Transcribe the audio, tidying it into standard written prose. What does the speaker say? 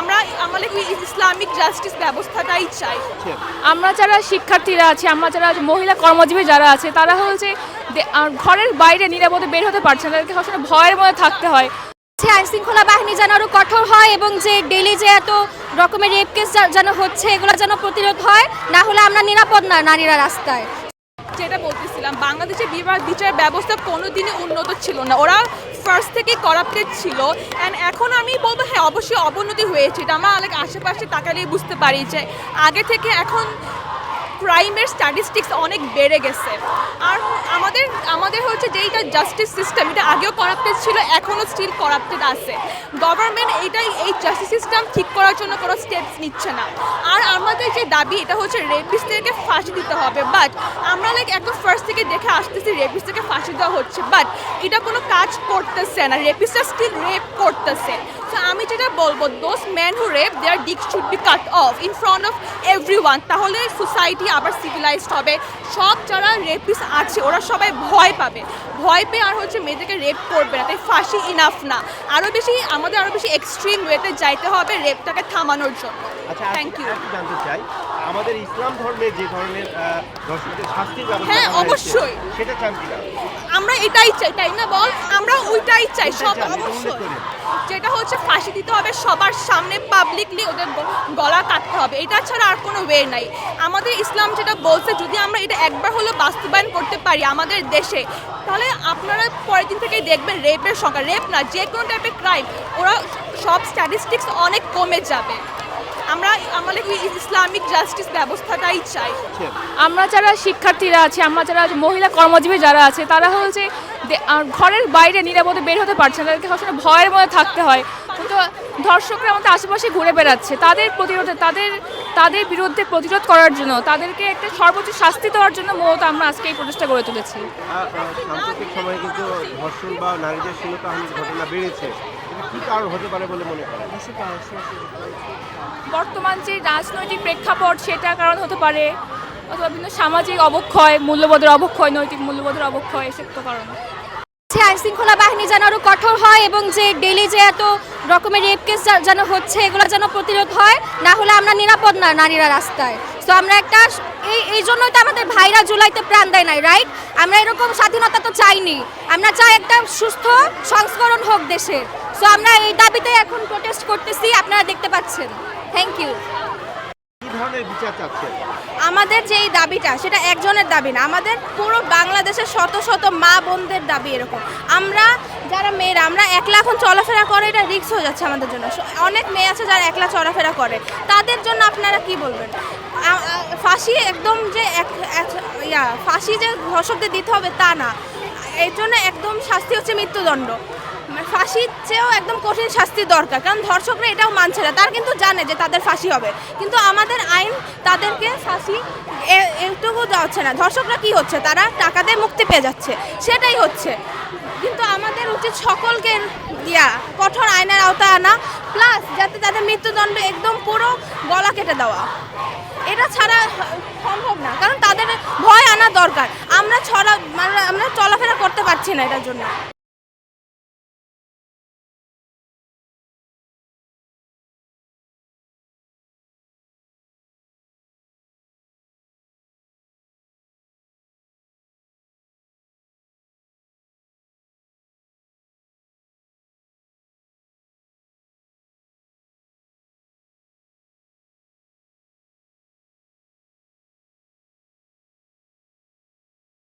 আমরা আমাদের Islamic justice ব্যবস্থাটাই চাই। আমরা যারা শিক্ষার্থীরা আছি, আমরা যারা মহিলা কর্মজীবী যারা আছে, তারা হচ্ছে ঘরের বাইরে নিরাপদে বের হতে পারছে না, তাদেরকে সবসময় ভয়ের মধ্যে থাকতে হয়। আইন শৃঙ্খলা বাহিনী যেন আরো কঠোর হয় এবং যে ডেইলি যে এত রকমের রেপ কেস যেন হচ্ছে এগুলো যেন প্রতিরোধ হয়, না হলে আমরা নিরাপদ না নারীরা রাস্তায়। যেটা বলতেছিলাম, বাংলাদেশের বিচার ব্যবস্থা কোনোদিনই উন্নত ছিল না, ওরা ফার্স্ট থেকে করাপ্টেড ছিল। অ্যান্ড এখন আমি বলবো হ্যাঁ অবশ্যই অবনতি হয়েছে, এটা আমরা অনেক আশেপাশে তাকালেই বুঝতে পারি যে আগে থেকে এখন ক্রাইমের স্ট্যাটিস্টিক্স অনেক বেড়ে গেছে। আর আমাদের হচ্ছে যে এইটা জাস্টিস সিস্টেম, এটা আগেও করাপ্টেড ছিল, এখনও স্টিল করাপ্টেড আছে। গভর্নমেন্ট এই জাস্টিস সিস্টেম ঠিক করার জন্য কোনো স্টেপস নিচ্ছে না। আর আমাদের যে দাবি এটা হচ্ছে রেপিস্টদেরকে ফাঁসি দিতে হবে, বাট আমরা একদম ফার্স্ট থেকে দেখে আসতেছি রেপিস্টদেরকে ফাঁসি দেওয়া হচ্ছে, বাট এটা কোনো কাজ করতেছে না, রেপিস্টরা স্টিল রেপ করতেছে। সো আমি যেটা বলবো, those man who rape their dick should be cut off in front of everyone, তাহলে সোসাইটি আবার সিভিলাইজড হবে। সব যারা রেপিস্ট আছে ওরা সবাই ভয় পাবে, ভয় পেয়ে আর হচ্ছে মেয়েদেরকে রেপ করবে না। তাই ফাঁসি ইনাফ না, আমাদের আরও বেশি এক্সট্রিম ওয়েতে যাইতে হবে রেপটাকে থামানোর জন্য। Thank you. জানতে চাই আমাদের ইসলাম ধর্মে যে ধরনের ধর্ষকদের শাস্তির ব্যবস্থা হ্যাঁ অবশ্যই সেটা চান কিনা? আমরা এটাই চাই, তাই না বল? আমরা ওইটাই চাই সব, অবশ্যই যেটা হচ্ছে ফাঁসি দিতে হবে সবার সামনে, পাবলিকলি ওদের গলা কাটতে হবে, এটা ছাড়া আর কোনো ওয়ে নাই। আমাদের ইসলাম যেটা বলছে যদি আমরা এটা একবার হলো বাস্তবায়ন করতে পারি আমাদের দেশে, তাহলে আপনারা পরের দিন থেকেই দেখবেন রেপের সংখ্যা, রেপ না যে কোনো টাইপের ক্রাইম, ওরা সব স্ট্যাটিস্টিক্স অনেক কমে যাবে। আমরা আমাদের ইসলামিক জাস্টিস ব্যবস্থাটাই চাই। আমরা যারা শিক্ষার্থীরা আছি, আমরা যারা মহিলা কর্মজীবী যারা আছে, তারা হচ্ছে ঘরের বাইরে নিরাপদে বের হতে পারছে না, তাদেরকে সবসময় ভয়ের মধ্যে থাকতে হয়। তো ধর্ষকরা আমাদের আশেপাশে ঘুরে বেড়াচ্ছে, তাদের বিরুদ্ধে প্রতিরোধ করার জন্য, তাদেরকে একটা সর্বোচ্চ শাস্তি দেওয়ার জন্য মূলত আমরা আজকে এই প্রচেষ্টা গড়ে তুলেছি। সাম্প্রতিক সময়ে কিন্তু ধর্ষণ বা নারীদের শ্লীলতাহানির ঘটনা বেড়েছে, কি কারণ হতে পারে বলে মনে করেন? বর্তমান যে রাজনৈতিক প্রেক্ষাপট সেটার কারণ হতে পারে, অথবা বিভিন্ন সামাজিক অবক্ষয়, মূল্যবোধের অবক্ষয়, নৈতিক মূল্যবোধের অবক্ষয়, এসব তো কারণ। আইন শৃঙ্খলা বাহিনী যেন আরো কঠোর হয় এবং যে ডেইলি যে এত রকমের রেপ কেস যেন হচ্ছে এগুলো যেন প্রতিরোধ হয়, না হলে আমরা নিরাপদ না নারীরা রাস্তায়। তো আমরা একটা এই জন্যই তো আমাদের ভাইরা জুলাইতে প্রাণ দেয় নাই, রাইট? আমরা এরকম স্বাধীনতা তো চাইনি, আমরা চাই একটা সুস্থ সংস্করণ হোক দেশের। সো আমরা এই দাবিতে এখন প্রোটেস্ট করতেছি, আপনারা দেখতে পাচ্ছেন। Thank you. কি ধরনের বিচার চাচ্ছেন? আমাদের যে এই দাবিটা সেটা একজনের দাবি না, আমাদের পুরো বাংলাদেশের শত শত মা বোনদের দাবি। এরকম আমরা যারা মেয়েরা আমরা একলা এখন চলাফেরা করে, এটা রিস্ক হয়ে যাচ্ছে আমাদের জন্য। অনেক মেয়ে আছে যারা একলা চলাফেরা করে, তাদের জন্য আপনারা কি বলবেন? ফাঁসি একদম যে ফাঁসি যে ধর্ষকদের দিতে হবে তা না, এর জন্য একদম শাস্তি হচ্ছে মৃত্যুদণ্ড। ফাঁসির চেয়েও একদম কঠিন শাস্তি দরকার, কারণ ধর্ষকরা এটাও মানছে না, তারা কিন্তু জানে যে তাদের ফাঁসি হবে, কিন্তু আমাদের আইন তাদেরকে ফাঁসি এটুকু যাচ্ছে না। ধর্ষকরা কি হচ্ছে, তারা টাকা দিয়ে মুক্তি পেয়ে যাচ্ছে, সেটাই হচ্ছে। কিন্তু আমাদের উচিত সকলকে কঠোর আইনের আওতায় আনা, প্লাস যাতে তাদের মৃত্যুদণ্ড একদম পুরো গলা কেটে দেওয়া। এটা ছাড়া সম্ভব না, কারণ তাদের ভয় আনা দরকার। আমরা চলাফেরা করতে পারছি না এটার জন্য।